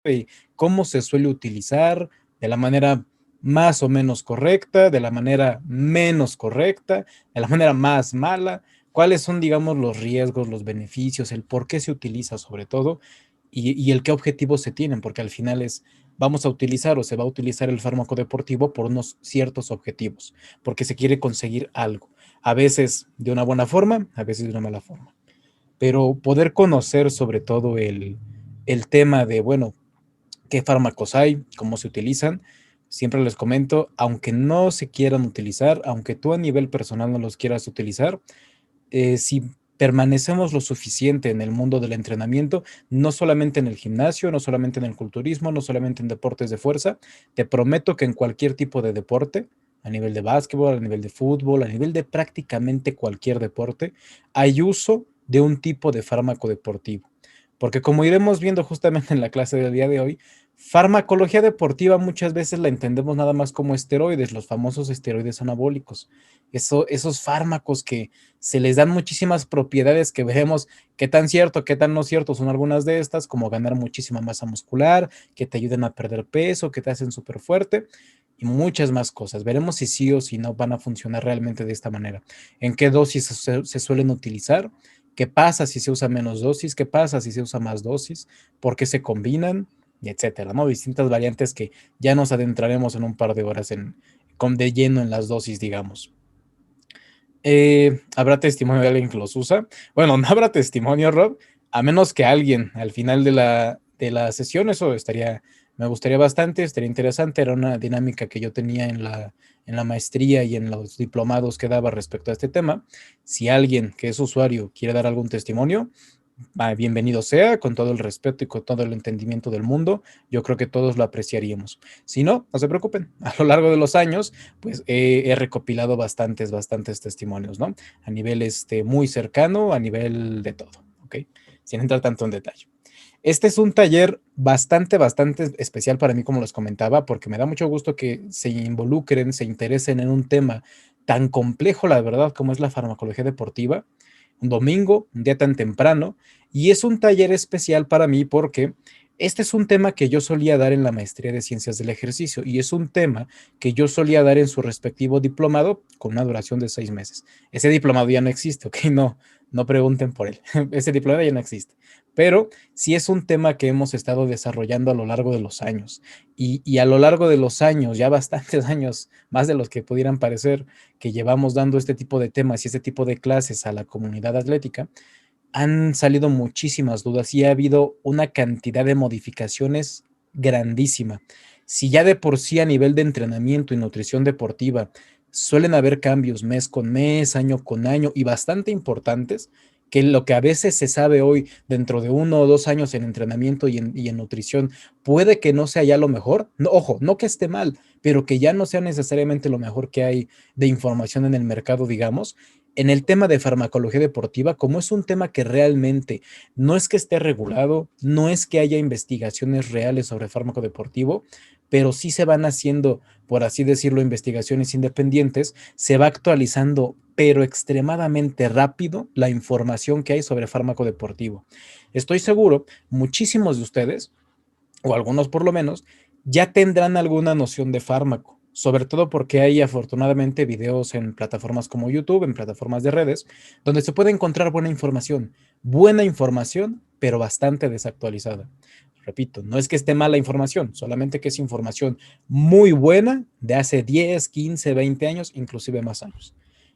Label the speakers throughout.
Speaker 1: y cómo se suele utilizar de la manera más o menos correcta, de la manera menos correcta, de la manera más mala, cuáles son, digamos, los riesgos, los beneficios, el por qué se utiliza sobre todo y el qué objetivos se tienen, porque al final es, vamos a utilizar o se va a utilizar el fármaco deportivo por unos ciertos objetivos, porque se quiere conseguir algo, a veces de una buena forma, a veces de una mala forma, pero poder conocer sobre todo el tema de, bueno, qué fármacos hay, cómo se utilizan. Siempre les comento, aunque no se quieran utilizar, aunque tú a nivel personal no los quieras utilizar, si permanecemos lo suficiente en el mundo del entrenamiento, no solamente en el gimnasio, no solamente en el culturismo, no solamente en deportes de fuerza, te prometo que en cualquier tipo de deporte, a nivel de básquetbol, a nivel de fútbol, a nivel de prácticamente cualquier deporte, hay uso de un tipo de fármaco deportivo. Porque como iremos viendo justamente en la clase del día de hoy, farmacología deportiva muchas veces la entendemos nada más como esteroides, los famosos esteroides anabólicos. Esos fármacos que se les dan muchísimas propiedades que veremos qué tan cierto, qué tan no cierto son algunas de estas, como ganar muchísima masa muscular, que te ayuden a perder peso, que te hacen súper fuerte y muchas más cosas. Veremos si sí o si no van a funcionar realmente de esta manera. ¿En qué dosis se suelen utilizar? ¿Qué pasa si se usa menos dosis? ¿Qué pasa si se usa más dosis? ¿Por qué se combinan? Y etcétera, ¿no? Distintas variantes que ya nos adentraremos en un par de horas con de lleno en las dosis, digamos. ¿Habrá testimonio de alguien que los usa? Bueno, no habrá testimonio, Rob, a menos que alguien al final de la sesión, eso estaría, me gustaría bastante, estaría interesante, era una dinámica que yo tenía en la maestría y en los diplomados que daba respecto a este tema. Si alguien que es usuario quiere dar algún testimonio, bienvenido sea, con todo el respeto y con todo el entendimiento del mundo, yo creo que todos lo apreciaríamos. Si no, no se preocupen, a lo largo de los años, pues he recopilado bastantes testimonios, ¿no? A nivel muy cercano, a nivel de todo, ¿ok? Sin entrar tanto en detalle. Este es un taller bastante especial para mí, como les comentaba, porque me da mucho gusto que se involucren, se interesen en un tema tan complejo, la verdad, como es la farmacología deportiva. Un domingo, un día tan temprano, y es un taller especial para mí porque este es un tema que yo solía dar en la maestría de ciencias del ejercicio y es un tema que yo solía dar en su respectivo diplomado con una duración de 6 meses. Ese diplomado ya no existe, ¿ok? No, no pregunten por él. Ese diplomado ya no existe. Pero sí es un tema que hemos estado desarrollando a lo largo de los años. Y a lo largo de los años, ya bastantes años, más de los que pudieran parecer, que llevamos dando este tipo de temas y este tipo de clases a la comunidad atlética, han salido muchísimas dudas y ha habido una cantidad de modificaciones grandísima. Si ya de por sí a nivel de entrenamiento y nutrición deportiva suelen haber cambios mes con mes, año con año y bastante importantes, que lo que a veces se sabe hoy dentro de 1 o 2 años en entrenamiento y en nutrición puede que no sea ya lo mejor. No, ojo, no que esté mal, pero que ya no sea necesariamente lo mejor que hay de información en el mercado, digamos. En el tema de farmacología deportiva, como es un tema que realmente no es que esté regulado, no es que haya investigaciones reales sobre fármaco deportivo, pero sí se van haciendo, por así decirlo, investigaciones independientes, se va actualizando, pero extremadamente rápido, la información que hay sobre fármaco deportivo. Estoy seguro, muchísimos de ustedes, o algunos por lo menos, ya tendrán alguna noción de fármaco, sobre todo porque hay afortunadamente videos en plataformas como YouTube, en plataformas de redes, donde se puede encontrar buena información, pero bastante desactualizada. Repito, no es que esté mala información, solamente que es información muy buena de hace 10, 15, 20 años, inclusive más años.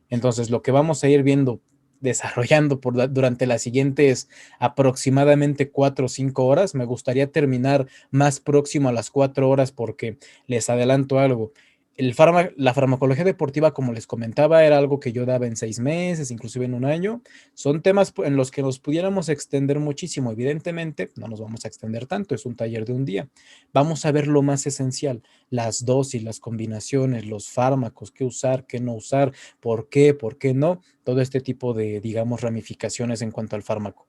Speaker 1: Entonces, lo que vamos a ir viendo desarrollando durante las siguientes aproximadamente 4 o 5 horas. Me gustaría terminar más próximo a las 4 horas porque les adelanto algo. La farmacología deportiva, como les comentaba, era algo que yo daba en 6 meses, inclusive en un año. Son temas en los que nos pudiéramos extender muchísimo. Evidentemente, no nos vamos a extender tanto, es un taller de un día. Vamos a ver lo más esencial, las dosis, las combinaciones, los fármacos, qué usar, qué no usar, por qué no, todo este tipo de, digamos, ramificaciones en cuanto al fármaco.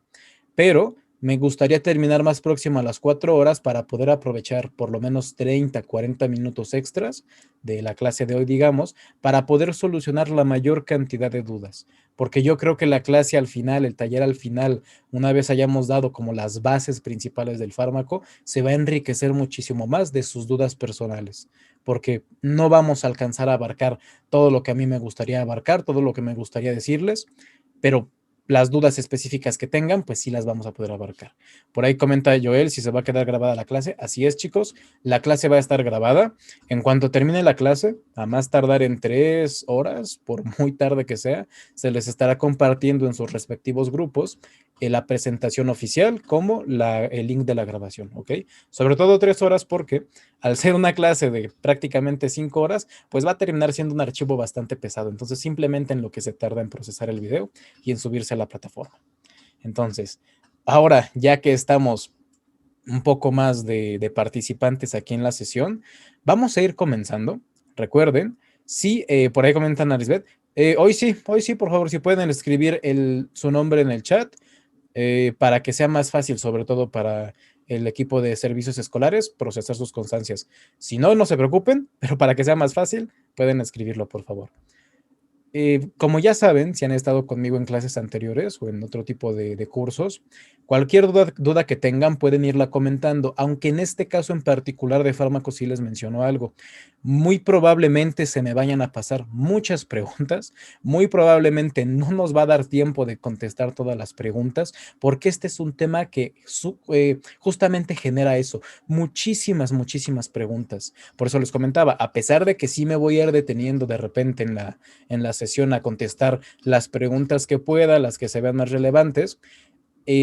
Speaker 1: Pero me gustaría terminar más próximo a las 4 horas para poder aprovechar por lo menos 30, 40 minutos extras de la clase de hoy, digamos, para poder solucionar la mayor cantidad de dudas. Porque yo creo que la clase al final, el taller al final, una vez hayamos dado como las bases principales del fármaco, se va a enriquecer muchísimo más de sus dudas personales, porque no vamos a alcanzar a abarcar todo lo que a mí me gustaría abarcar, todo lo que me gustaría decirles, pero las dudas específicas que tengan, pues sí las vamos a poder abarcar. Por ahí comenta Joel si se va a quedar grabada la clase. Así es, chicos, la clase va a estar grabada. En cuanto termine la clase, a más tardar en 3 horas, por muy tarde que sea, se les estará compartiendo en sus respectivos grupos la presentación oficial como el link de la grabación, ¿ok? Sobre todo 3 horas porque al ser una clase de prácticamente 5 horas, pues va a terminar siendo un archivo bastante pesado. Entonces, simplemente en lo que se tarda en procesar el video y en subirse a la plataforma. Entonces, ahora ya que estamos un poco más de participantes aquí en la sesión, vamos a ir comenzando. Recuerden, sí, por ahí comentan a Lisbeth, hoy sí, por favor, si pueden escribir su nombre en el chat para que sea más fácil, sobre todo para el equipo de servicios escolares, procesar sus constancias. Si no, no se preocupen, pero para que sea más fácil, pueden escribirlo, por favor. Como ya saben, si han estado conmigo en clases anteriores o en otro tipo de cursos, cualquier duda que tengan pueden irla comentando, aunque en este caso en particular de fármacos sí les menciono algo. Muy probablemente se me vayan a pasar muchas preguntas, muy probablemente no nos va a dar tiempo de contestar todas las preguntas, porque este es un tema que justamente genera eso, muchísimas preguntas. Por eso les comentaba, a pesar de que sí me voy a ir deteniendo de repente en la sesión a contestar las preguntas que pueda, las que se vean más relevantes.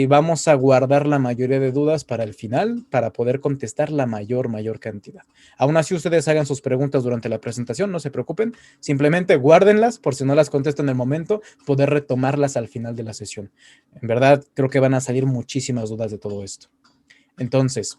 Speaker 1: Vamos a guardar la mayoría de dudas para el final, para poder contestar la mayor cantidad. Aún así, ustedes hagan sus preguntas durante la presentación, no se preocupen, simplemente guárdenlas por si no las contesto en el momento, poder retomarlas al final de la sesión. En verdad, creo que van a salir muchísimas dudas de todo esto. Entonces,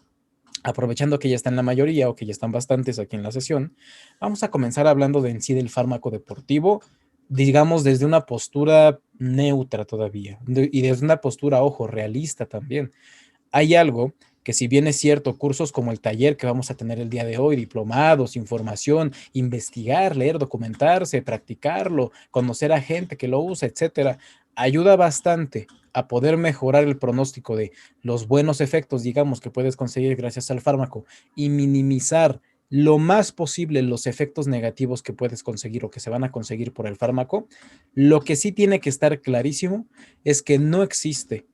Speaker 1: aprovechando que ya están la mayoría o que ya están bastantes aquí en la sesión, vamos a comenzar hablando de en sí del fármaco deportivo, digamos desde una postura neutra todavía y desde una postura, ojo, realista también. Hay algo que si bien es cierto, cursos como el taller que vamos a tener el día de hoy, diplomados, información, investigar, leer, documentarse, practicarlo, conocer a gente que lo usa, etcétera, ayuda bastante a poder mejorar el pronóstico de los buenos efectos, digamos, que puedes conseguir gracias al fármaco y minimizar lo más posible los efectos negativos que puedes conseguir o que se van a conseguir por el fármaco. Lo que sí tiene que estar clarísimo es que no existe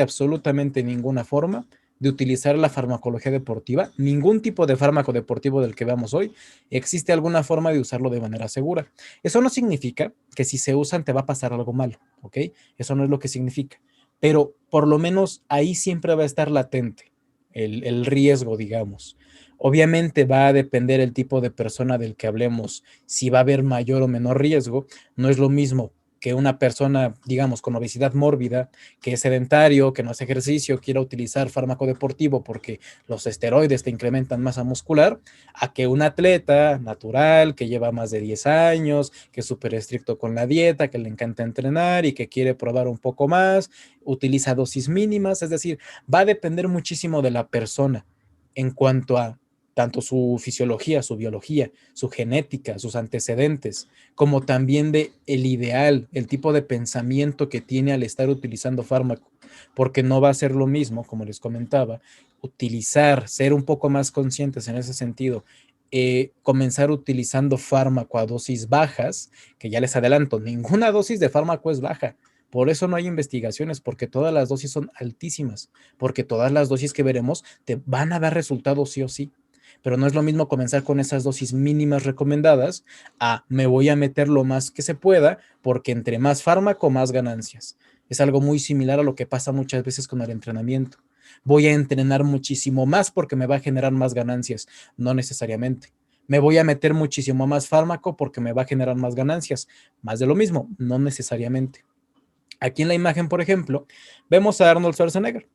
Speaker 1: absolutamente ninguna forma de utilizar la farmacología deportiva, ningún tipo de fármaco deportivo del que veamos hoy, existe alguna forma de usarlo de manera segura. Eso no significa que si se usan te va a pasar algo malo, ¿ok? Eso no es lo que significa. Pero por lo menos ahí siempre va a estar latente el riesgo, digamos. Obviamente va a depender el tipo de persona del que hablemos, si va a haber mayor o menor riesgo. No es lo mismo que una persona, digamos, con obesidad mórbida, que es sedentario, que no hace ejercicio, quiera utilizar fármaco deportivo porque los esteroides te incrementan masa muscular, a que un atleta natural que lleva más de 10 años, que es súper estricto con la dieta, que le encanta entrenar y que quiere probar un poco más, utiliza dosis mínimas, es decir, va a depender muchísimo de la persona en cuanto a tanto su fisiología, su biología, su genética, sus antecedentes, como también de el ideal, el tipo de pensamiento que tiene al estar utilizando fármaco, porque no va a ser lo mismo, como les comentaba, utilizar, ser un poco más conscientes en ese sentido, comenzar utilizando fármaco a dosis bajas, que ya les adelanto, ninguna dosis de fármaco es baja. Por eso no hay investigaciones, porque todas las dosis son altísimas, porque todas las dosis que veremos te van a dar resultados sí o sí. Pero no es lo mismo comenzar con esas dosis mínimas recomendadas a me voy a meter lo más que se pueda porque entre más fármaco, más ganancias. Es algo muy similar a lo que pasa muchas veces con el entrenamiento. Voy a entrenar muchísimo más porque me va a generar más ganancias, no necesariamente. Me voy a meter muchísimo más fármaco porque me va a generar más ganancias, más de lo mismo, no necesariamente. Aquí en la imagen, por ejemplo, vemos a Arnold Schwarzenegger.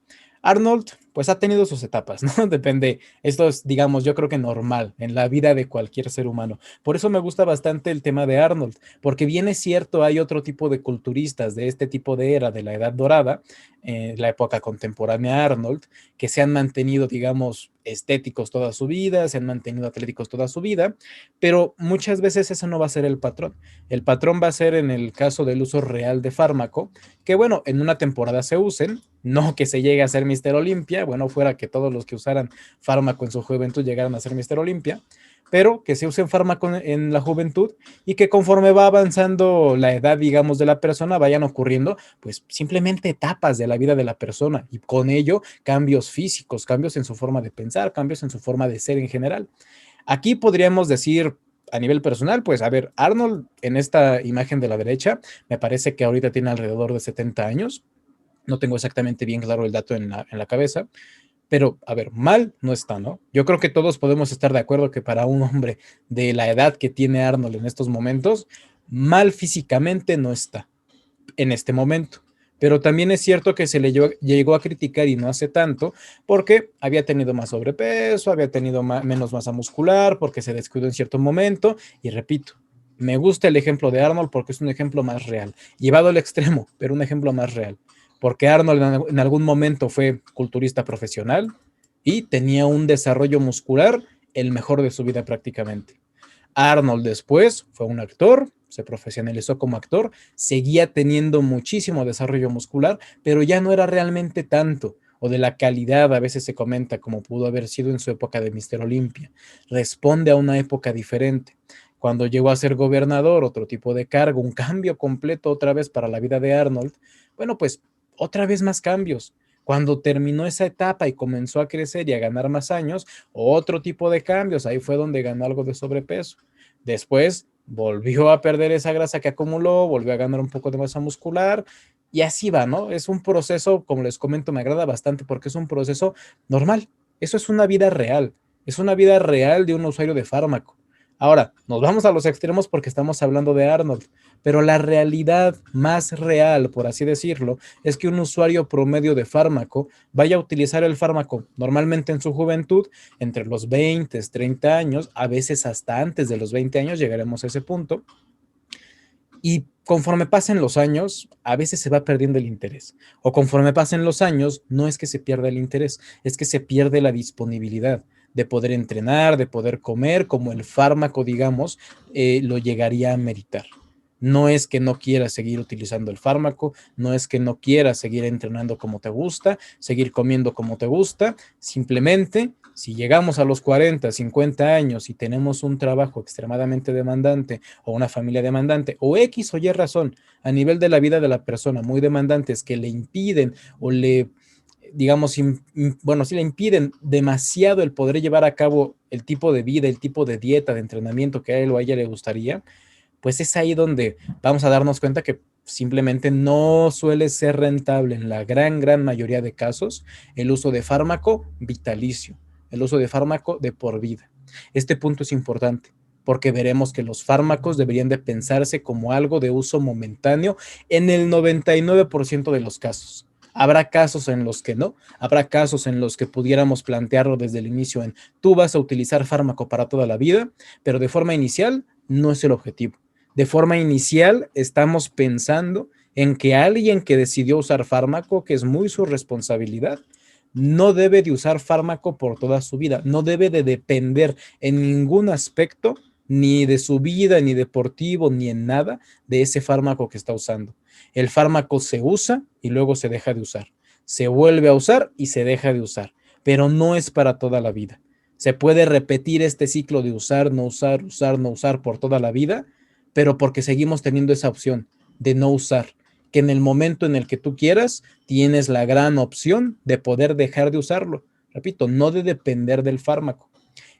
Speaker 1: Arnold pues ha tenido sus etapas, ¿no? Depende, esto es, digamos, yo creo que normal en la vida de cualquier ser humano. Por eso me gusta bastante el tema de Arnold, porque bien es cierto, hay otro tipo de culturistas de este tipo de era, de la Edad Dorada, la época contemporánea a Arnold, que se han mantenido, digamos, estéticos toda su vida, se han mantenido atléticos toda su vida, pero muchas veces eso no va a ser el patrón. El patrón va a ser en el caso del uso real de fármaco, que bueno, en una temporada se usen, no que se llegue a ser Mister Olimpia, bueno, fuera que todos los que usaran fármaco en su juventud llegaran a ser Mister Olimpia, pero que se usen fármaco en la juventud y que conforme va avanzando la edad, digamos, de la persona, vayan ocurriendo, pues simplemente etapas de la vida de la persona y con ello cambios físicos, cambios en su forma de pensar, cambios en su forma de ser en general. Aquí podríamos decir a nivel personal, pues a ver, Arnold en esta imagen de la derecha, me parece que ahorita tiene alrededor de 70 años, no tengo exactamente bien claro el dato en la cabeza, pero a ver, mal no está, ¿no? Yo creo que todos podemos estar de acuerdo que para un hombre de la edad que tiene Arnold en estos momentos, mal físicamente no está en este momento. Pero también es cierto que se le llegó a criticar y no hace tanto porque había tenido más sobrepeso, había tenido menos masa muscular, porque se descuidó en cierto momento. Y repito, me gusta el ejemplo de Arnold porque es un ejemplo más real, llevado al extremo, pero un ejemplo más real. Porque Arnold en algún momento fue culturista profesional y tenía un desarrollo muscular el mejor de su vida prácticamente. Arnold después fue un actor, se profesionalizó como actor, seguía teniendo muchísimo desarrollo muscular, pero ya no era realmente tanto, o de la calidad a veces se comenta como pudo haber sido en su época de Mister Olimpia. Responde a una época diferente. Cuando llegó a ser gobernador, otro tipo de cargo, un cambio completo otra vez para la vida de Arnold, bueno, pues otra vez más cambios. Cuando terminó esa etapa y comenzó a crecer y a ganar más años, otro tipo de cambios, ahí fue donde ganó algo de sobrepeso. Después volvió a perder esa grasa que acumuló, volvió a ganar un poco de masa muscular y así va, ¿no? Es un proceso, como les comento, me agrada bastante porque es un proceso normal. Eso es una vida real de un usuario de fármaco. Ahora, nos vamos a los extremos porque estamos hablando de Arnold, pero la realidad más real, por así decirlo, es que un usuario promedio de fármaco vaya a utilizar el fármaco normalmente en su juventud, entre los 20, 30 años, a veces hasta antes de los 20 años llegaremos a ese punto, y conforme pasen los años, a veces se va perdiendo el interés. O conforme pasen los años, no es que se pierda el interés, es que se pierde la disponibilidad de poder entrenar, de poder comer, como el fármaco, digamos, lo llegaría a meritar. No es que no quieras seguir utilizando el fármaco, no es que no quieras seguir entrenando como te gusta, seguir comiendo como te gusta, simplemente si llegamos a los 40, 50 años y tenemos un trabajo extremadamente demandante o una familia demandante o X o Y razón a nivel de la vida de la persona muy demandantes que le impiden o le, digamos, bueno, sí le impiden demasiado el poder llevar a cabo el tipo de vida, el tipo de dieta, de entrenamiento que a él o a ella le gustaría, pues es ahí donde vamos a darnos cuenta que simplemente no suele ser rentable en la gran mayoría de casos el uso de fármaco vitalicio, el uso de fármaco de por vida. Este punto es importante porque veremos que los fármacos deberían de pensarse como algo de uso momentáneo en el 99% de los casos. Habrá casos en los que no, habrá casos en los que pudiéramos plantearlo desde el inicio en tú vas a utilizar fármaco para toda la vida, pero de forma inicial no es el objetivo. De forma inicial estamos pensando en que alguien que decidió usar fármaco, que es muy su responsabilidad, no debe de usar fármaco por toda su vida, no debe de depender en ningún aspecto, ni de su vida, ni deportivo, ni en nada, de ese fármaco que está usando. El fármaco se usa y luego se deja de usar. Se vuelve a usar y se deja de usar, pero no es para toda la vida. Se puede repetir este ciclo de usar, no usar, usar, no usar por toda la vida, pero porque seguimos teniendo esa opción de no usar, que en el momento en el que tú quieras, tienes la gran opción de poder dejar de usarlo. Repito, no de depender del fármaco.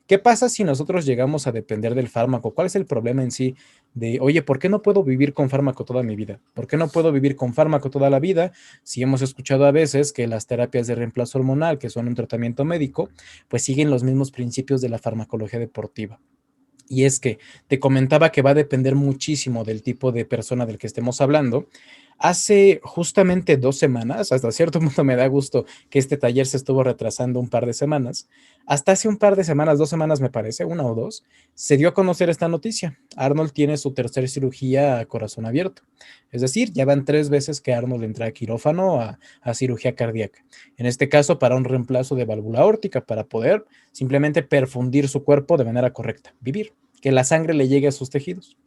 Speaker 1: ¿Qué pasa si nosotros llegamos a depender del fármaco? ¿Cuál es el problema en sí de, oye, ¿por qué no puedo vivir con fármaco toda mi vida? ¿Por qué no puedo vivir con fármaco toda la vida? Si hemos escuchado a veces que las terapias de reemplazo hormonal, que son un tratamiento médico, pues siguen los mismos principios de la farmacología deportiva. Y es que te comentaba que va a depender muchísimo del tipo de persona del que estemos hablando. Hace justamente 2 semanas, hasta cierto punto me da gusto que este taller se estuvo retrasando un par de semanas. Hasta hace un par de semanas, 2 semanas me parece, una o dos, se dio a conocer esta noticia. Arnold tiene su tercera cirugía a corazón abierto. Es decir, ya van 3 veces que Arnold entra a quirófano a cirugía cardíaca. En este caso, para un reemplazo de válvula aórtica, para poder simplemente perfundir su cuerpo de manera correcta, vivir, que la sangre le llegue a sus tejidos.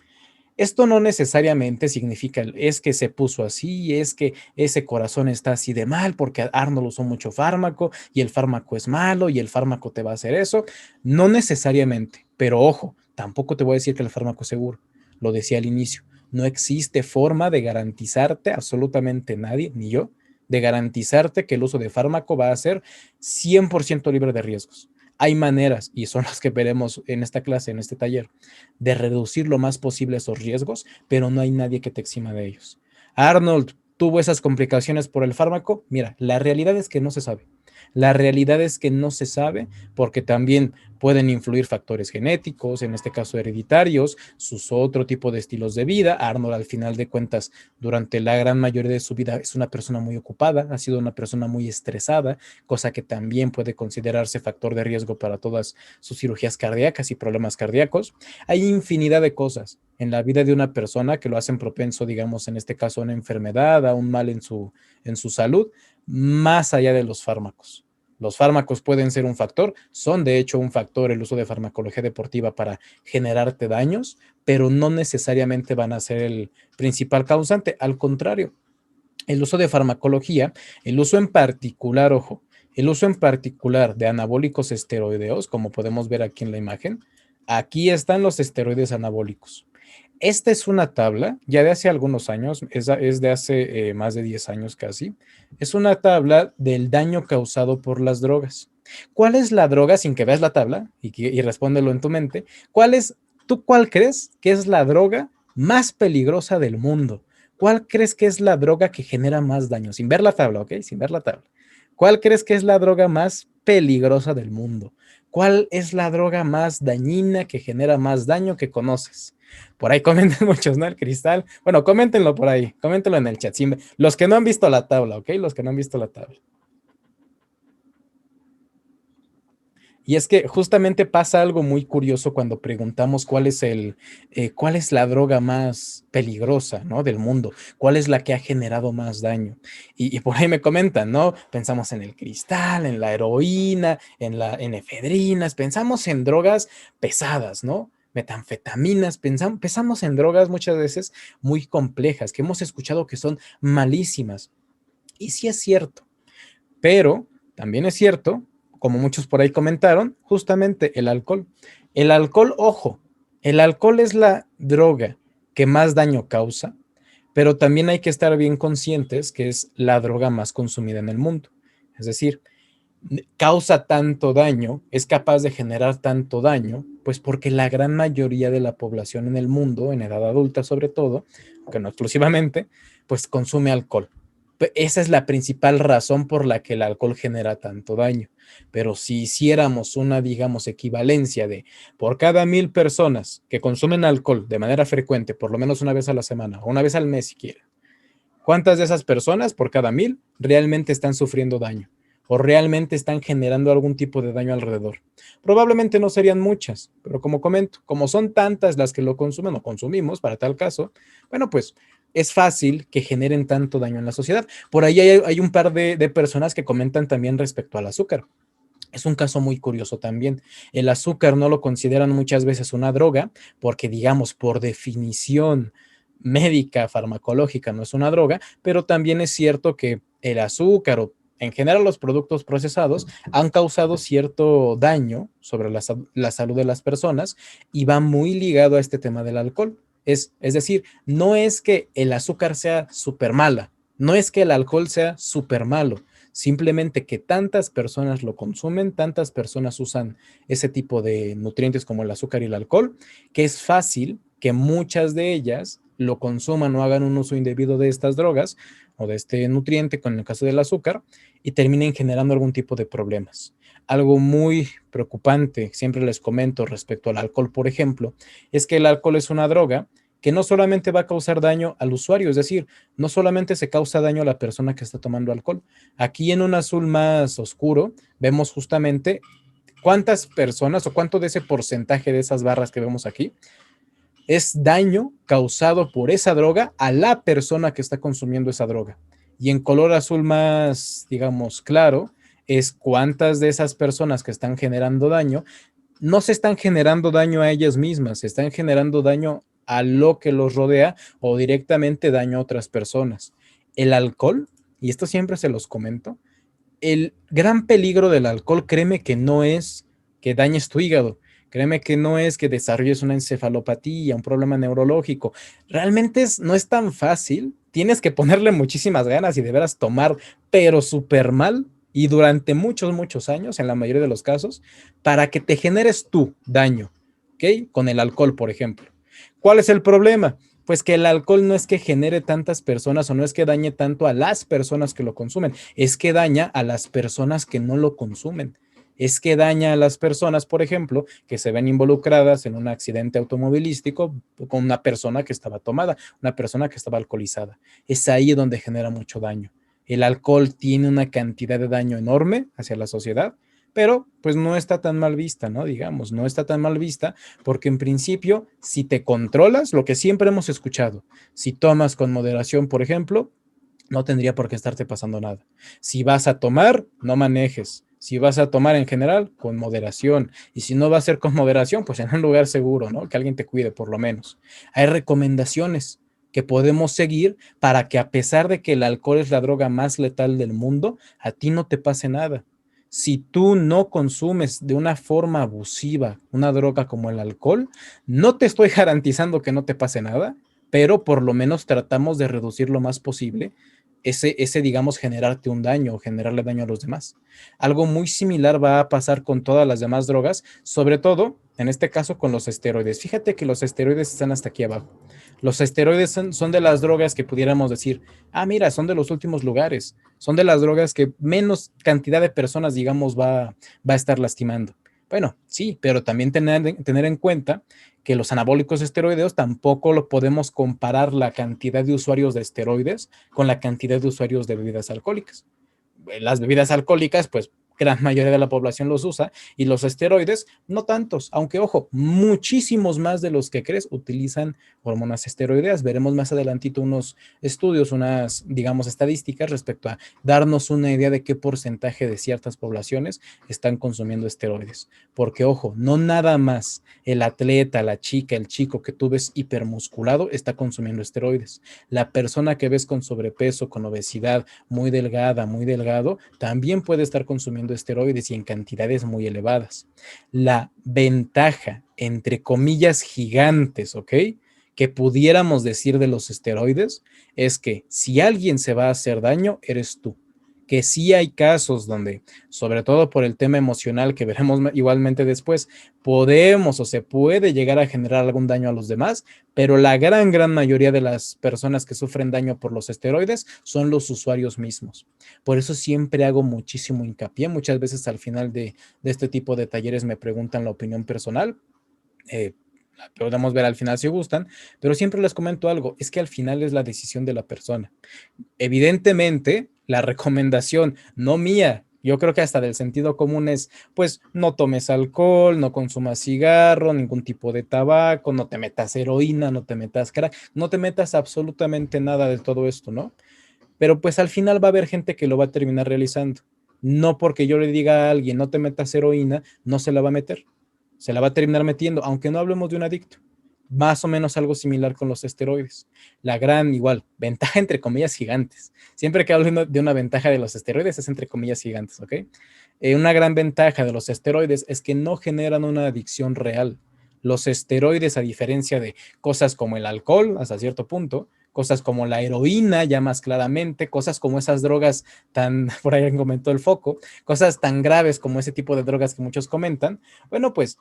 Speaker 1: Esto no necesariamente significa es que se puso así, es que ese corazón está así de mal porque Arnold usó mucho fármaco y el fármaco es malo y el fármaco te va a hacer eso. No necesariamente, pero ojo, tampoco te voy a decir que el fármaco es seguro. Lo decía al inicio, no existe forma de garantizarte, absolutamente nadie, ni yo, de garantizarte que el uso de fármaco va a ser 100% libre de riesgos. Hay maneras, y son las que veremos en esta clase, en este taller, de reducir lo más posible esos riesgos, pero no hay nadie que te exima de ellos. Arnold tuvo esas complicaciones por el fármaco. Mira, la realidad es que no se sabe. La realidad es que no se sabe porque también pueden influir factores genéticos, en este caso hereditarios, sus otro tipo de estilos de vida. Arnold, al final de cuentas, durante la gran mayoría de su vida es una persona muy ocupada, ha sido una persona muy estresada, cosa que también puede considerarse factor de riesgo para todas sus cirugías cardíacas y problemas cardíacos. Hay infinidad de cosas en la vida de una persona que lo hacen propenso, digamos, en este caso, a una enfermedad, a un mal en su salud, más allá de los fármacos. Los fármacos pueden ser un factor, son de hecho un factor el uso de farmacología deportiva para generarte daños, pero no necesariamente van a ser el principal causante. Al contrario, el uso de farmacología, el uso en particular, ojo, el uso en particular de anabólicos esteroideos, como podemos ver aquí en la imagen, aquí están los esteroides anabólicos. Esta es una tabla ya de hace algunos años, es de hace más de 10 años casi. Es una tabla del daño causado por las drogas. ¿Cuál es la droga, sin que veas la tabla y respóndelo en tu mente? ¿Tú cuál crees que es la droga más peligrosa del mundo? ¿Cuál crees que es la droga que genera más daño? Sin ver la tabla, ¿ok? Sin ver la tabla. ¿Cuál crees que es la droga más peligrosa del mundo? ¿Cuál es la droga más dañina que genera más daño que conoces? Por ahí comenten muchos, ¿no? El cristal. Bueno, coméntenlo por ahí, coméntenlo en el chat. Los que no han visto la tabla, ¿ok? Los que no han visto la tabla. Y es que justamente pasa algo muy curioso cuando preguntamos cuál es la droga más peligrosa, ¿no? Del mundo, cuál es la que ha generado más daño. Y por ahí me comentan, ¿no? Pensamos en el cristal, en la heroína, en efedrinas, pensamos en drogas pesadas, ¿no? Metanfetaminas, pensamos en drogas muchas veces muy complejas, que hemos escuchado que son malísimas. Y sí es cierto, pero también es cierto, como muchos por ahí comentaron, justamente el alcohol. El alcohol, ojo, el alcohol es la droga que más daño causa, pero también hay que estar bien conscientes que es la droga más consumida en el mundo. Es decir, causa tanto daño, es capaz de generar tanto daño, pues porque la gran mayoría de la población en el mundo, en edad adulta sobre todo, aunque no exclusivamente, pues consume alcohol. Esa es la principal razón por la que el alcohol genera tanto daño. Pero si hiciéramos una, digamos, equivalencia de por cada 1,000 personas que consumen alcohol de manera frecuente, por lo menos una vez a la semana o una vez al mes siquiera, ¿cuántas de esas personas por cada 1,000 realmente están sufriendo daño? ¿O realmente están generando algún tipo de daño alrededor? Probablemente no serían muchas, pero como comento, como son tantas las que lo consumen o consumimos para tal caso, bueno, pues es fácil que generen tanto daño en la sociedad. Por ahí hay un par de personas que comentan también respecto al azúcar. Es un caso muy curioso también. El azúcar no lo consideran muchas veces una droga porque, digamos, por definición médica, farmacológica, no es una droga, pero también es cierto que el azúcar o en general los productos procesados han causado cierto daño sobre la salud de las personas y va muy ligado a este tema del alcohol. Es decir, no es que el azúcar sea súper mala, no es que el alcohol sea súper malo, simplemente que tantas personas lo consumen, tantas personas usan ese tipo de nutrientes como el azúcar y el alcohol, que es fácil que muchas de ellas lo consuman o hagan un uso indebido de estas drogas o de este nutriente, con el caso del azúcar, y terminen generando algún tipo de problemas. Algo muy preocupante, siempre les comento respecto al alcohol, por ejemplo, es que el alcohol es una droga que no solamente va a causar daño al usuario, es decir, no solamente se causa daño a la persona que está tomando alcohol. Aquí en un azul más oscuro vemos justamente cuántas personas o cuánto de ese porcentaje de esas barras que vemos aquí es daño causado por esa droga a la persona que está consumiendo esa droga. Y en color azul más, digamos, claro, es cuántas de esas personas que están generando daño no se están generando daño a ellas mismas, se están generando daño a lo que los rodea o directamente daño a otras personas. El alcohol, y esto siempre se los comento, el gran peligro del alcohol, créeme que no es que dañes tu hígado, créeme que no es que desarrolles una encefalopatía, un problema neurológico. Realmente no es tan fácil. Tienes que ponerle muchísimas ganas y de veras tomar, pero súper mal y durante muchos, muchos años, en la mayoría de los casos, para que te generes tú daño, ¿ok? Con el alcohol, por ejemplo. ¿Cuál es el problema? Pues que el alcohol no es que genere tantas personas o no es que dañe tanto a las personas que lo consumen, es que daña a las personas que no lo consumen. Es que daña a las personas, por ejemplo, que se ven involucradas en un accidente automovilístico con una persona que estaba tomada, una persona que estaba alcoholizada. Es ahí donde genera mucho daño. El alcohol tiene una cantidad de daño enorme hacia la sociedad, pero pues no está tan mal vista, ¿no? Digamos, no está tan mal vista porque en principio, si te controlas, lo que siempre hemos escuchado, si tomas con moderación, por ejemplo, no tendría por qué estarte pasando nada. Si vas a tomar, no manejes. Si vas a tomar en general, con moderación. Y si no va a ser con moderación, pues en un lugar seguro, ¿no? Que alguien te cuide por lo menos. Hay recomendaciones que podemos seguir para que a pesar de que el alcohol es la droga más letal del mundo, a ti no te pase nada. Si tú no consumes de una forma abusiva una droga como el alcohol, no te estoy garantizando que no te pase nada, pero por lo menos tratamos de reducir lo más posible digamos, generarte un daño o generarle daño a los demás. Algo muy similar va a pasar con todas las demás drogas, sobre todo, en este caso, con los esteroides. Fíjate que los esteroides están hasta aquí abajo. Los esteroides son de las drogas que pudiéramos decir, ah, mira, son de los últimos lugares, son de las drogas que menos cantidad de personas, digamos, va a estar lastimando. Bueno, sí, pero también tener en cuenta que los anabólicos esteroideos tampoco lo podemos comparar la cantidad de usuarios de esteroides con la cantidad de usuarios de bebidas alcohólicas. Las bebidas alcohólicas, pues gran mayoría de la población los usa y los esteroides no tantos, aunque ojo, muchísimos más de los que crees utilizan hormonas esteroideas. Veremos más adelantito unos estudios, unas, digamos, estadísticas respecto a darnos una idea de qué porcentaje de ciertas poblaciones están consumiendo esteroides. Porque ojo, no nada más el atleta, la chica, el chico que tú ves hipermusculado está consumiendo esteroides. La persona que ves con sobrepeso, con obesidad, muy delgada, muy delgado, también puede estar consumiendo esteroides y en cantidades muy elevadas. La ventaja, entre comillas, gigantes, ¿ok? Que pudiéramos decir de los esteroides es que si alguien se va a hacer daño, eres tú. Que sí hay casos donde, sobre todo por el tema emocional que veremos igualmente después, podemos o se puede llegar a generar algún daño a los demás, pero la gran mayoría de las personas que sufren daño por los esteroides son los usuarios mismos. Por eso siempre hago muchísimo hincapié. Muchas veces al final de este tipo de talleres me preguntan la opinión personal. La podemos ver al final si gustan, pero siempre les comento algo, es que al final es la decisión de la persona. Evidentemente, la recomendación, no mía, yo creo que hasta del sentido común es, pues no tomes alcohol, no consumas cigarro, ningún tipo de tabaco, no te metas heroína, no te metas crack, no te metas absolutamente nada de todo esto, ¿no? Pero pues al final va a haber gente que lo va a terminar realizando. No porque yo le diga a alguien, no te metas heroína, no se la va a meter. Se la va a terminar metiendo, aunque no hablemos de un adicto. Más o menos algo similar con los esteroides. La gran, igual, ventaja entre comillas gigantes. Siempre que hablo de una ventaja de los esteroides es entre comillas gigantes, ¿ok? Una gran ventaja de los esteroides es que no generan una adicción real. Los esteroides, a diferencia de cosas como el alcohol, hasta cierto punto, cosas como la heroína, ya más claramente, cosas como esas drogas tan, por ahí comentó el foco, cosas tan graves como ese tipo de drogas que muchos comentan, bueno, pues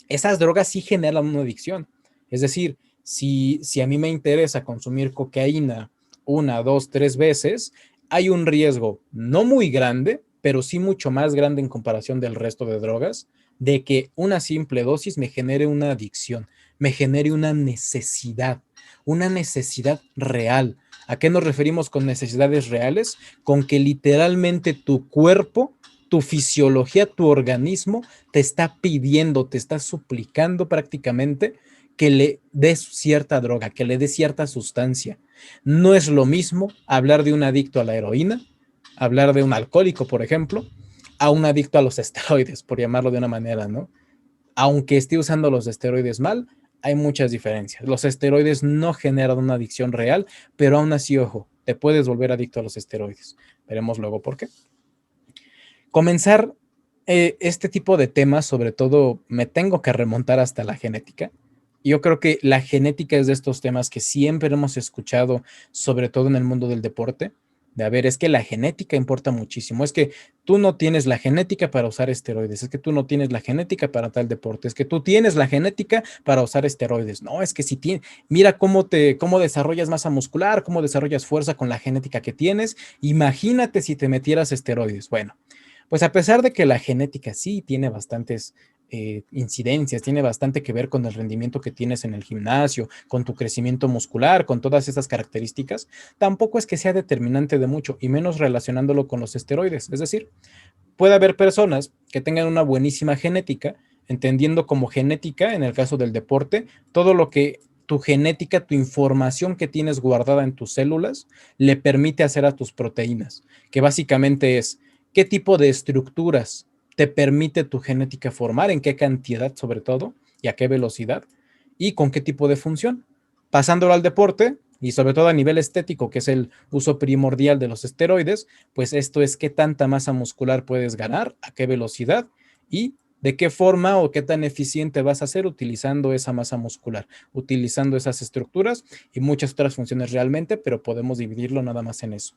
Speaker 1: esas drogas sí generan una adicción. Es decir, si a mí me interesa consumir cocaína una, dos, tres veces, hay un riesgo no muy grande, pero sí mucho más grande en comparación del resto de drogas, de que una simple dosis me genere una adicción, me genere una necesidad. una necesidad real. ¿A qué nos referimos con necesidades reales? Con que literalmente tu cuerpo, tu fisiología, tu organismo te está pidiendo, te está suplicando prácticamente que le des cierta droga, que le des cierta sustancia. No es lo mismo hablar de un adicto a la heroína, hablar de un alcohólico, por ejemplo, a un adicto a los esteroides, por llamarlo de una manera, ¿no? Aunque esté usando los esteroides mal, hay muchas diferencias. Los esteroides no generan una adicción real, pero aún así, ojo, te puedes volver adicto a los esteroides. Veremos luego por qué. Comenzar este tipo de temas, sobre todo, me tengo que remontar hasta la genética. Yo creo que la genética es de estos temas que siempre hemos escuchado, sobre todo en el mundo del deporte, de a ver, es que la genética importa muchísimo, es que tú no tienes la genética para usar esteroides, es que tú no tienes la genética para tal deporte, es que tú tienes la genética para usar esteroides. No, es que si tienes, mira cómo desarrollas masa muscular, cómo desarrollas fuerza con la genética que tienes, imagínate si te metieras esteroides. Bueno, pues a pesar de que la genética sí tiene bastantes incidencias, tiene bastante que ver con el rendimiento que tienes en el gimnasio, con tu crecimiento muscular, con todas esas características, tampoco es que sea determinante de mucho, y menos relacionándolo con los esteroides. Es decir, puede haber personas que tengan una buenísima genética, entendiendo como genética, en el caso del deporte, todo lo que tu genética, tu información que tienes guardada en tus células, le permite hacer a tus proteínas, que básicamente es qué tipo de estructuras te permite tu genética formar, en qué cantidad sobre todo, y a qué velocidad, y con qué tipo de función. Pasándolo al deporte, y sobre todo a nivel estético, que es el uso primordial de los esteroides, pues esto es qué tanta masa muscular puedes ganar, a qué velocidad y de qué forma o qué tan eficiente vas a ser utilizando esa masa muscular, utilizando esas estructuras y muchas otras funciones realmente, pero podemos dividirlo nada más en eso.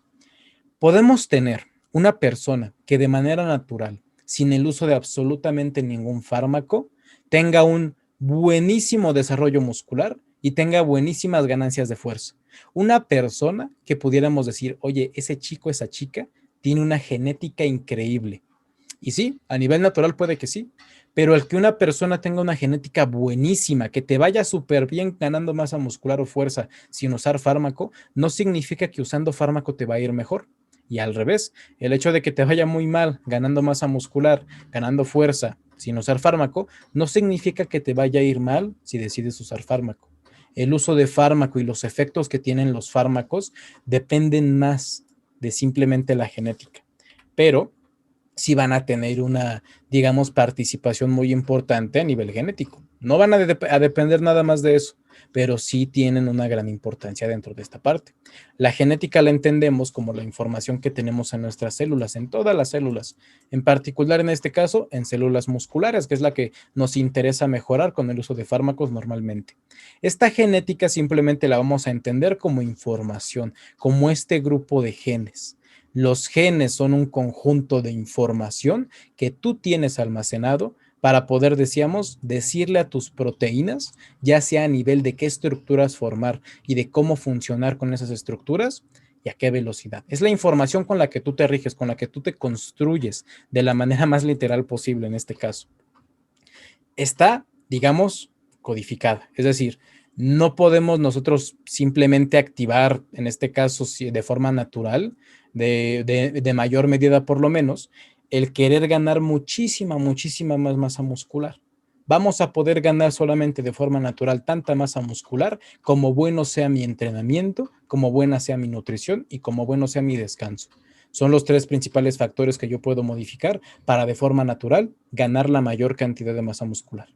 Speaker 1: Podemos tener una persona que de manera natural, sin el uso de absolutamente ningún fármaco, tenga un buenísimo desarrollo muscular y tenga buenísimas ganancias de fuerza. Una persona que pudiéramos decir, oye, ese chico, esa chica, tiene una genética increíble. Y sí, a nivel natural puede que sí, pero el que una persona tenga una genética buenísima, que te vaya súper bien ganando masa muscular o fuerza sin usar fármaco, no significa que usando fármaco te va a ir mejor. Y al revés, el hecho de que te vaya muy mal ganando masa muscular, ganando fuerza sin usar fármaco, no significa que te vaya a ir mal si decides usar fármaco. El uso de fármaco y los efectos que tienen los fármacos dependen más de simplemente la genética. Pero sí van a tener una, digamos, participación muy importante a nivel genético. No van a depender nada más de eso, pero sí tienen una gran importancia dentro de esta parte. La genética la entendemos como la información que tenemos en nuestras células, en todas las células, en particular en este caso en células musculares, que es la que nos interesa mejorar con el uso de fármacos normalmente. Esta genética simplemente la vamos a entender como información, como este grupo de genes. Los genes son un conjunto de información que tú tienes almacenado para poder, decíamos, decirle a tus proteínas, ya sea a nivel de qué estructuras formar y de cómo funcionar con esas estructuras y a qué velocidad. Es la información con la que tú te riges, con la que tú te construyes de la manera más literal posible en este caso. Está, digamos, codificada. Es decir, no podemos nosotros simplemente activar, en este caso, de forma natural, de mayor medida por lo menos, el querer ganar muchísima más masa muscular. Vamos a poder ganar solamente de forma natural tanta masa muscular como bueno sea mi entrenamiento, como buena sea mi nutrición y como bueno sea mi descanso. Son los tres principales factores que yo puedo modificar para de forma natural ganar la mayor cantidad de masa muscular.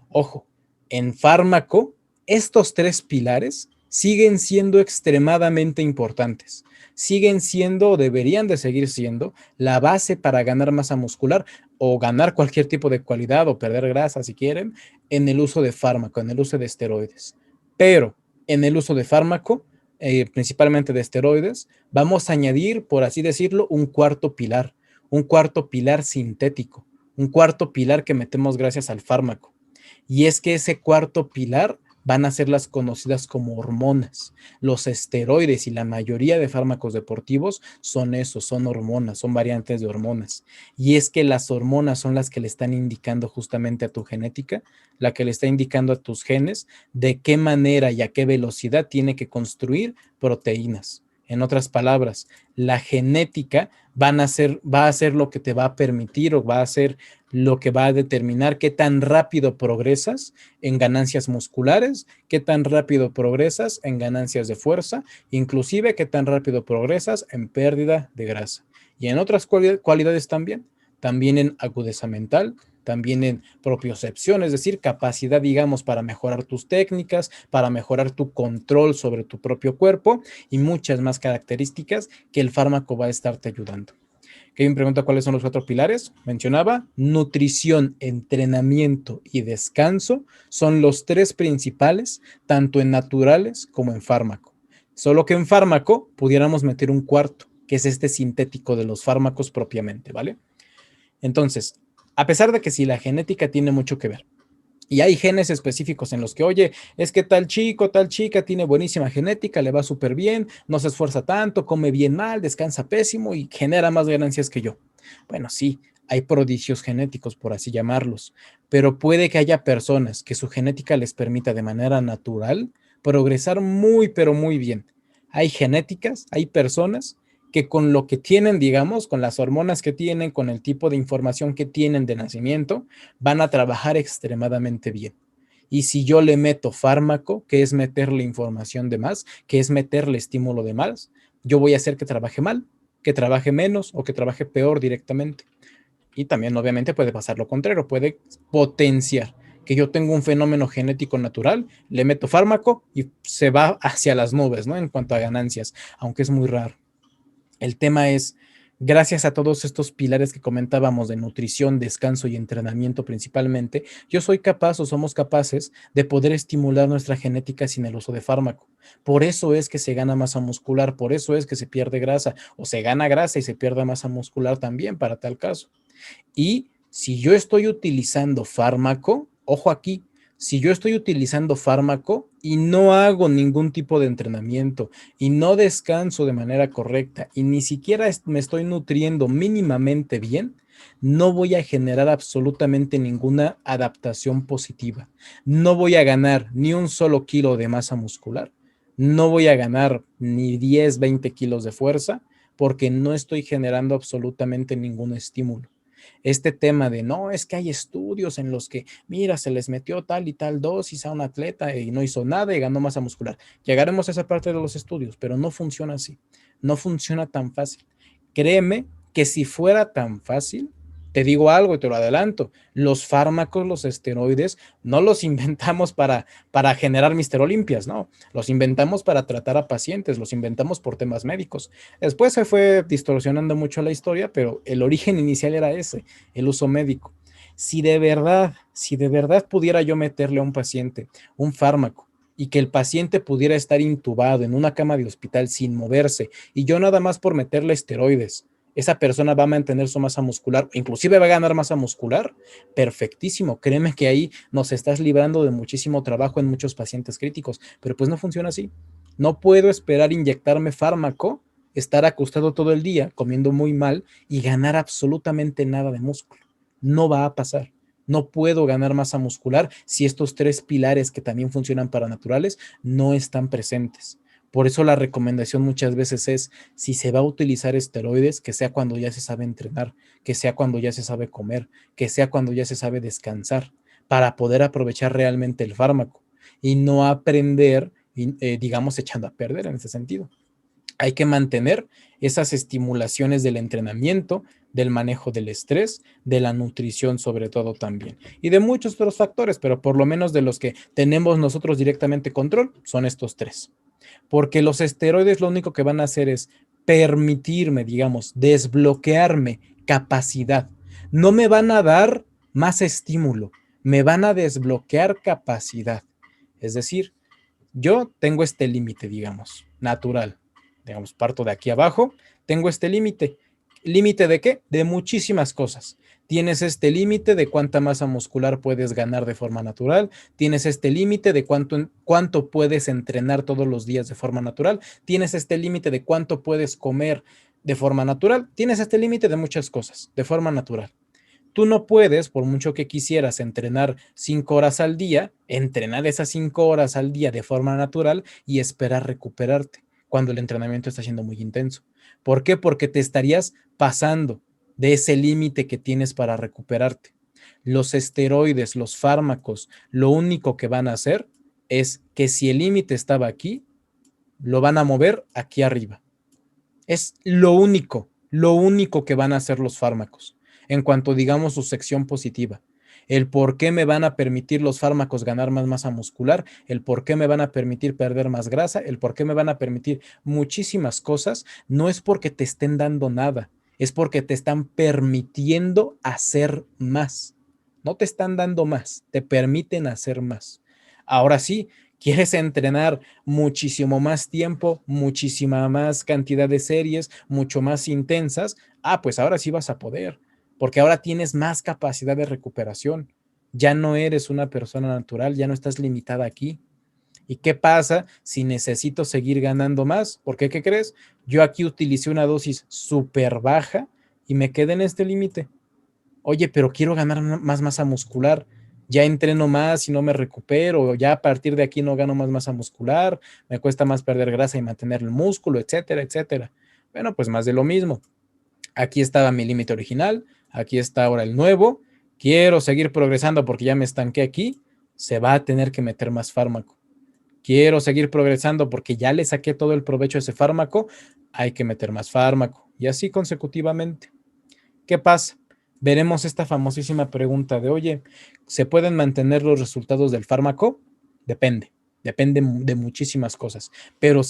Speaker 1: Ojo, en fármaco, estos tres pilares siguen siendo extremadamente importantes. Siguen siendo o deberían de seguir siendo la base para ganar masa muscular o ganar cualquier tipo de cualidad o perder grasa si quieren en el uso de fármaco, en el uso de esteroides. Pero en el uso de fármaco, principalmente de esteroides, vamos a añadir, por así decirlo, un cuarto pilar sintético, un cuarto pilar que metemos gracias al fármaco. Y es que ese cuarto pilar van a ser las conocidas como hormonas. Los esteroides y la mayoría de fármacos deportivos son eso, son hormonas, son variantes de hormonas. Y es que las hormonas son las que le están indicando justamente a tu genética, la que le está indicando a tus genes de qué manera y a qué velocidad tiene que construir proteínas. En otras palabras, la genética va a ser lo que te va a permitir o va a ser lo que va a determinar qué tan rápido progresas en ganancias musculares, qué tan rápido progresas en ganancias de fuerza, inclusive qué tan rápido progresas en pérdida de grasa. Y en otras cualidades también, también en agudeza mental, también en propiocepción, es decir, capacidad, digamos, para mejorar tus técnicas, para mejorar tu control sobre tu propio cuerpo y muchas más características que el fármaco va a estarte ayudando. Kevin pregunta cuáles son los 4 pilares. Mencionaba nutrición, entrenamiento y descanso son los 3 principales, tanto en naturales como en fármaco. Solo que en fármaco pudiéramos meter un cuarto, que es este sintético de los fármacos propiamente, ¿vale? Entonces, a pesar de que si la genética tiene mucho que ver, y hay genes específicos en los que, oye, es que tal chico, tal chica tiene buenísima genética, le va súper bien, no se esfuerza tanto, come bien mal, descansa pésimo y genera más ganancias que yo. Bueno, sí, hay prodigios genéticos, por así llamarlos, pero puede que haya personas que su genética les permita de manera natural progresar muy, pero muy bien. Hay genéticas, hay personas que con lo que tienen, digamos, con las hormonas que tienen, con el tipo de información que tienen de nacimiento, van a trabajar extremadamente bien. Y si yo le meto fármaco, que es meterle información de más, que es meterle estímulo de más, yo voy a hacer que trabaje mal, que trabaje menos o que trabaje peor directamente. Y también obviamente puede pasar lo contrario, puede potenciar que yo tengo un fenómeno genético natural, le meto fármaco y se va hacia las nubes, ¿no? En cuanto a ganancias, aunque es muy raro. El tema es, gracias a todos estos pilares que comentábamos de nutrición, descanso y entrenamiento principalmente, yo soy capaz o somos capaces de poder estimular nuestra genética sin el uso de fármaco. Por eso es que se gana masa muscular, por eso es que se pierde grasa o se gana grasa y se pierde masa muscular también para tal caso. Y si yo estoy utilizando fármaco, ojo aquí, si yo estoy utilizando fármaco y no hago ningún tipo de entrenamiento y no descanso de manera correcta y ni siquiera me estoy nutriendo mínimamente bien, no voy a generar absolutamente ninguna adaptación positiva. No voy a ganar ni un solo kilo de masa muscular. No voy a ganar ni 10, 20 kilos de fuerza porque no estoy generando absolutamente ningún estímulo. Este tema de no, es que hay estudios en los que, mira, se les metió tal y tal dosis a un atleta y no hizo nada y ganó masa muscular. Llegaremos a esa parte de los estudios, pero no funciona así. No funciona tan fácil. Créeme que si fuera tan fácil, te digo algo y te lo adelanto, los fármacos, los esteroides, no los inventamos para generar Mister Olimpias, no, los inventamos para tratar a pacientes, los inventamos por temas médicos. Después se fue distorsionando mucho la historia, pero el origen inicial era ese, el uso médico. Si de verdad pudiera yo meterle a un paciente un fármaco y que el paciente pudiera estar intubado en una cama de hospital sin moverse y yo nada más por meterle esteroides, esa persona va a mantener su masa muscular, inclusive va a ganar masa muscular, perfectísimo. Créeme que ahí nos estás librando de muchísimo trabajo en muchos pacientes críticos, pero pues no funciona así. No puedo esperar inyectarme fármaco, estar acostado todo el día comiendo muy mal y ganar absolutamente nada de músculo. No va a pasar. No puedo ganar masa muscular si estos 3 pilares que también funcionan para naturales no están presentes. Por eso la recomendación muchas veces es, si se va a utilizar esteroides, que sea cuando ya se sabe entrenar, que sea cuando ya se sabe comer, que sea cuando ya se sabe descansar, para poder aprovechar realmente el fármaco y no aprender, digamos, echando a perder en ese sentido. Hay que mantener esas estimulaciones del entrenamiento, del manejo del estrés, de la nutrición sobre todo también, y de muchos otros factores, pero por lo menos de los que tenemos nosotros directamente control, son estos 3. Porque los esteroides lo único que van a hacer es permitirme, digamos, desbloquearme capacidad. No me van a dar más estímulo, me van a desbloquear capacidad. Es decir, yo tengo este límite, digamos, natural. Digamos, parto de aquí abajo, tengo este límite. ¿Límite de qué? De muchísimas cosas. Tienes este límite de cuánta masa muscular puedes ganar de forma natural, tienes este límite de cuánto puedes entrenar todos los días de forma natural, tienes este límite de cuánto puedes comer de forma natural, tienes este límite de muchas cosas de forma natural. Tú no puedes, por mucho que quisieras entrenar 5 horas al día, entrenar esas 5 horas al día de forma natural y esperar recuperarte cuando el entrenamiento está siendo muy intenso. ¿Por qué? Porque te estarías pasando de ese límite que tienes para recuperarte. Los esteroides, los fármacos, lo único que van a hacer es que si el límite estaba aquí, lo van a mover aquí arriba. Es lo único que van a hacer los fármacos en cuanto digamos su sección positiva. El por qué me van a permitir los fármacos ganar más masa muscular, el por qué me van a permitir perder más grasa, el por qué me van a permitir muchísimas cosas, no es porque te estén dando nada, es porque te están permitiendo hacer más. No te están dando más, te permiten hacer más. Ahora sí, quieres entrenar muchísimo más tiempo, muchísima más cantidad de series, mucho más intensas, pues ahora sí vas a poder, porque ahora tienes más capacidad de recuperación. Ya no eres una persona natural, ya no estás limitada aquí. ¿Y qué pasa si necesito seguir ganando más? ¿Por qué? ¿Qué crees? Yo aquí utilicé una dosis súper baja y me quedé en este límite. Oye, pero quiero ganar más masa muscular, ya entreno más y no me recupero, ya a partir de aquí no gano más masa muscular, me cuesta más perder grasa y mantener el músculo, etcétera, etcétera. Bueno, pues más de lo mismo. Aquí estaba mi límite original, aquí está ahora el nuevo, quiero seguir progresando porque ya me estanqué aquí, se va a tener que meter más fármaco. Quiero seguir progresando porque ya le saqué todo el provecho a ese fármaco, hay que meter más fármaco y así consecutivamente. ¿Qué pasa? Veremos esta famosísima pregunta de, oye, ¿se pueden mantener los resultados del fármaco? Depende, depende de muchísimas cosas, pero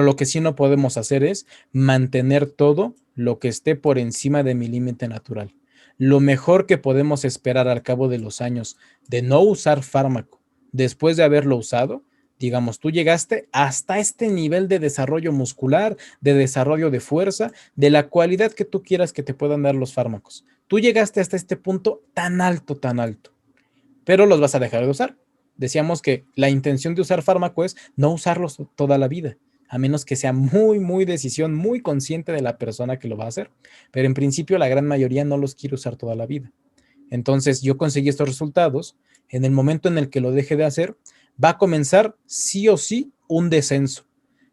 Speaker 1: lo que sí no podemos hacer es mantener todo lo que esté por encima de mi límite natural. Lo mejor que podemos esperar al cabo de los años de no usar fármaco después de haberlo usado, digamos, tú llegaste hasta este nivel de desarrollo muscular, de desarrollo de fuerza, de la cualidad que tú quieras que te puedan dar los fármacos. Tú llegaste hasta este punto tan alto, pero los vas a dejar de usar. Decíamos que la intención de usar fármaco es no usarlos toda la vida, a menos que sea muy decisión, muy consciente de la persona que lo va a hacer. Pero en principio la gran mayoría no los quiere usar toda la vida. Entonces yo conseguí estos resultados. En el momento en el que lo deje de hacer, va a comenzar sí o sí un descenso.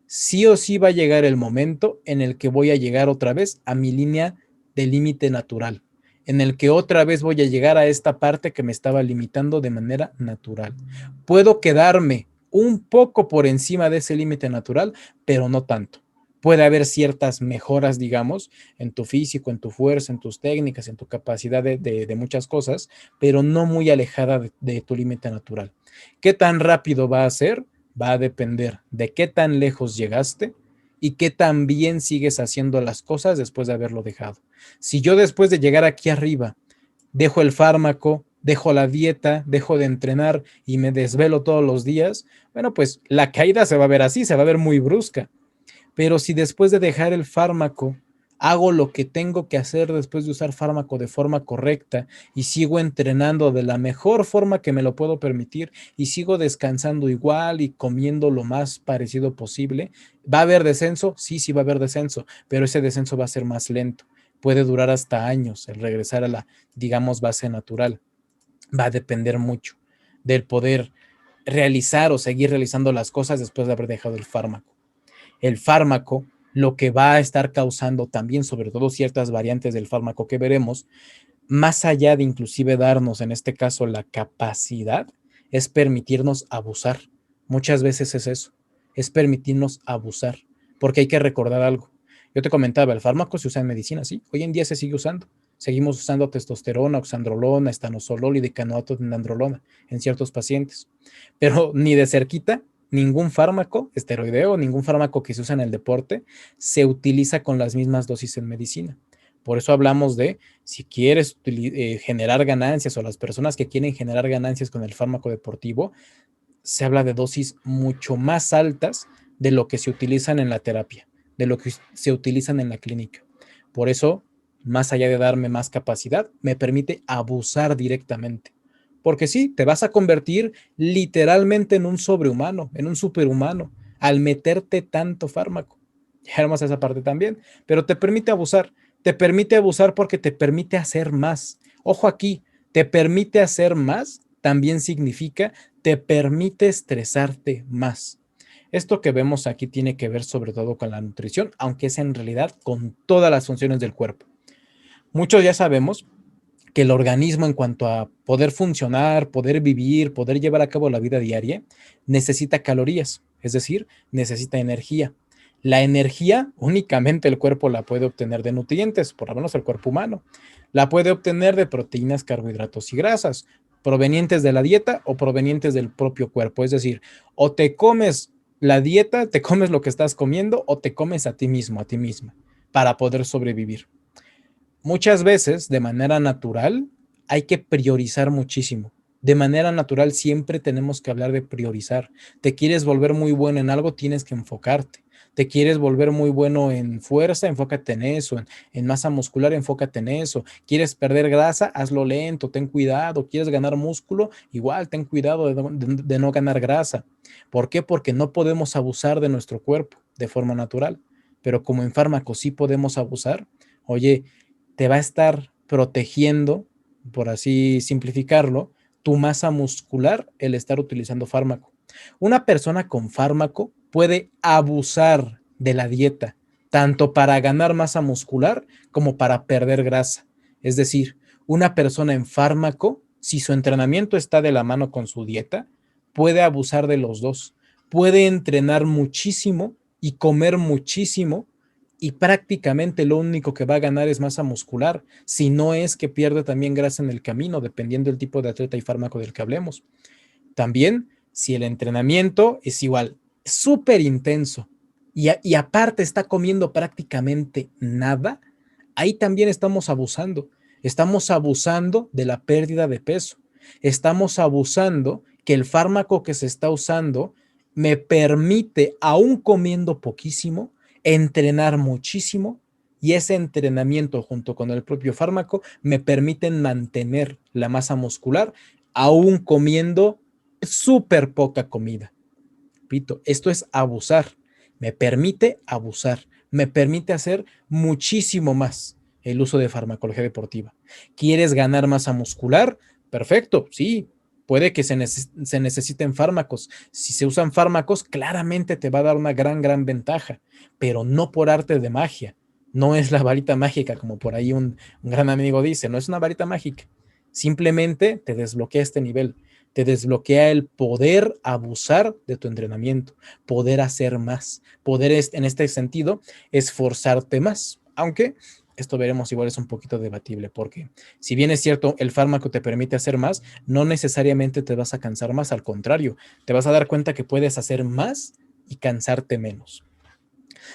Speaker 1: Sí o sí va a llegar el momento en el que voy a llegar otra vez a mi línea de límite natural, en el que otra vez voy a llegar a esta parte que me estaba limitando de manera natural. Puedo quedarme un poco por encima de ese límite natural, pero no tanto. Puede haber ciertas mejoras, digamos, en tu físico, en tu fuerza, en tus técnicas, en tu capacidad de muchas cosas, pero no muy alejada de tu límite natural. ¿Qué tan rápido va a ser? Va a depender de qué tan lejos llegaste y qué tan bien sigues haciendo las cosas después de haberlo dejado. Si yo después de llegar aquí arriba dejo el fármaco, dejo la dieta, dejo de entrenar y me desvelo todos los días, bueno, pues la caída se va a ver así, se va a ver muy brusca. Pero si después de dejar el fármaco hago lo que tengo que hacer después de usar fármaco de forma correcta y sigo entrenando de la mejor forma que me lo puedo permitir y sigo descansando igual y comiendo lo más parecido posible, ¿va a haber descenso? Sí, sí va a haber descenso, pero ese descenso va a ser más lento. Puede durar hasta años el regresar a la, digamos, base natural. Va a depender mucho del poder realizar o seguir realizando las cosas después de haber dejado el fármaco. El fármaco, lo que va a estar causando también, sobre todo ciertas variantes del fármaco que veremos, más allá de inclusive darnos, en este caso, la capacidad, es permitirnos abusar. Muchas veces es eso, es permitirnos abusar, porque hay que recordar algo. Yo te comentaba, el fármaco se usa en medicina, sí, hoy en día se sigue usando. Seguimos usando testosterona, oxandrolona, estanolol y decanoato de nandrolona en ciertos pacientes, pero ni de cerquita ningún fármaco esteroideo, ningún fármaco que se usa en el deporte se utiliza con las mismas dosis en medicina. Por eso hablamos de si quieres generar ganancias o las personas que quieren generar ganancias con el fármaco deportivo, se habla de dosis mucho más altas de lo que se utilizan en la terapia, de lo que se utilizan en la clínica. Por eso más allá de darme más capacidad, me permite abusar directamente. Porque sí, te vas a convertir literalmente en un sobrehumano, en un superhumano, al meterte tanto fármaco. Ya vamos a esa parte también, pero te permite abusar porque te permite hacer más. Ojo aquí, te permite hacer más, también significa te permite estresarte más. Esto que vemos aquí tiene que ver sobre todo con la nutrición, aunque es en realidad con todas las funciones del cuerpo. Muchos ya sabemos que el organismo en cuanto a poder funcionar, poder vivir, poder llevar a cabo la vida diaria, necesita calorías, es decir, necesita energía. La energía únicamente el cuerpo la puede obtener de nutrientes, por lo menos el cuerpo humano. La puede obtener de proteínas, carbohidratos y grasas, provenientes de la dieta o provenientes del propio cuerpo. Es decir, o te comes la dieta, te comes lo que estás comiendo o te comes a ti mismo, a ti misma, para poder sobrevivir. Muchas veces, de manera natural, hay que priorizar muchísimo. De manera natural siempre tenemos que hablar de priorizar. Te quieres volver muy bueno en algo, tienes que enfocarte. Te quieres volver muy bueno en fuerza, enfócate en eso. En masa muscular, enfócate en eso. Quieres perder grasa, hazlo lento, ten cuidado. Quieres ganar músculo, igual ten cuidado de no ganar grasa. ¿Por qué? Porque no podemos abusar de nuestro cuerpo de forma natural. Pero como en fármacos sí podemos abusar, oye, te va a estar protegiendo, por así simplificarlo, tu masa muscular el estar utilizando fármaco. Una persona con fármaco puede abusar de la dieta, tanto para ganar masa muscular como para perder grasa. Es decir, una persona en fármaco, si su entrenamiento está de la mano con su dieta, puede abusar de los dos. Puede entrenar muchísimo y comer muchísimo y prácticamente lo único que va a ganar es masa muscular, si no es que pierde también grasa en el camino, dependiendo del tipo de atleta y fármaco del que hablemos. También, si el entrenamiento es igual, súper intenso, y aparte está comiendo prácticamente nada, ahí también estamos abusando. Estamos abusando de la pérdida de peso. Estamos abusando que el fármaco que se está usando me permite, aún comiendo poquísimo, entrenar muchísimo y ese entrenamiento junto con el propio fármaco me permiten mantener la masa muscular aún comiendo súper poca comida. Repito, esto es abusar. Me permite abusar. Me permite hacer muchísimo más el uso de farmacología deportiva. ¿Quieres ganar masa muscular? Perfecto, sí. Puede que se necesiten fármacos. Si se usan fármacos, claramente te va a dar una gran ventaja, pero no por arte de magia. No es la varita mágica, como por ahí un gran amigo dice, no es una varita mágica. Simplemente te desbloquea este nivel, te desbloquea el poder abusar de tu entrenamiento, poder hacer más, poder en este sentido esforzarte más. Aunque esto veremos igual es un poquito debatible, porque si bien es cierto, el fármaco te permite hacer más, no necesariamente te vas a cansar más, al contrario, te vas a dar cuenta que puedes hacer más y cansarte menos.